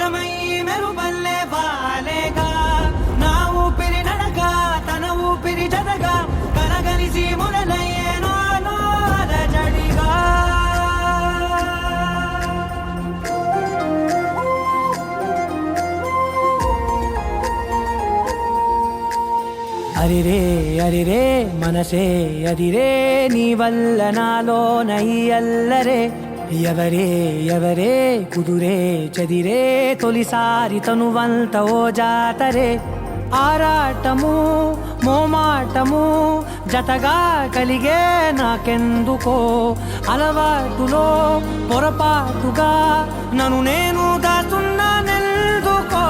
వర్షమయ్యి మెరుపల్లే వాలేగా నా ఊపిరి నడక తన ఊపిరి జతగా కలగలిసి మొదలయ్యేనో అలజడిగా అరిరే అరిరే మనసే అరిరే నీ వల్ల నాలో నై అల్లరే ఎవరే ఎవరే కుదురే చదిరే తొలిసారి తనువంత ఓ జాతరే ఆరాటము మోమాటము జతగా కలిగే నాకెందుకో అలవాటులో పొరపాటుగా నన్ను నేను దాస్తున్నానెందుకో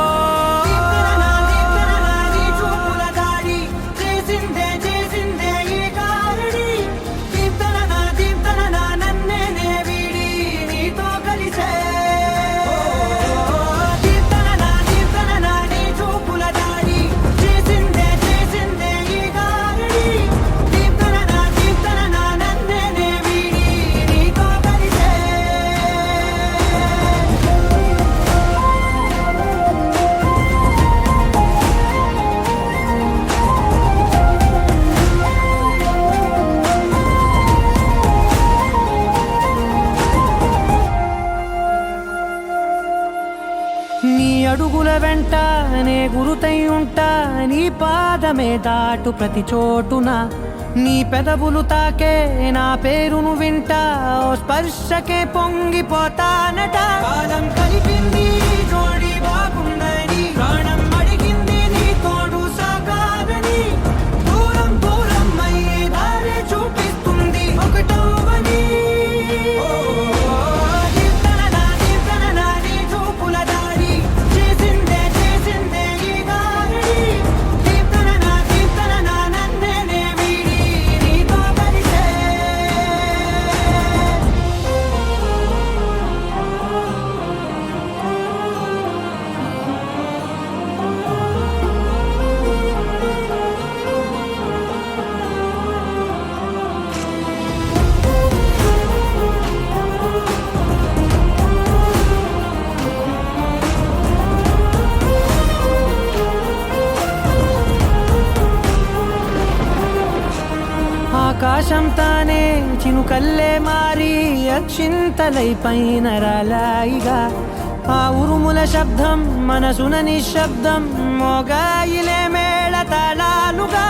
నీ అడుగుల వెంట నే గురుతై ఉంటా నీ పాదమే దాటు ప్రతి చోటున నీ పెదవులు తాకే నా పేరును వింటా ఓ స్పర్శకే పొంగిపోతానట కాలం కలిపింది జోడి బాగుందని ప్రాణం అడిగింది నీ తోడు సాగాలని దూరం దూరం అయ్యే దారి చూపిస్తుంది ఒకటవని ఆకాశం తానే చినుకల్లే మారి అక్షింతలై పైన రాలాయిగా ఆ ఉరుముల శబ్దం మనసున నిశ్శబ్దం మోగాయిలే మేళ తాళాలుగా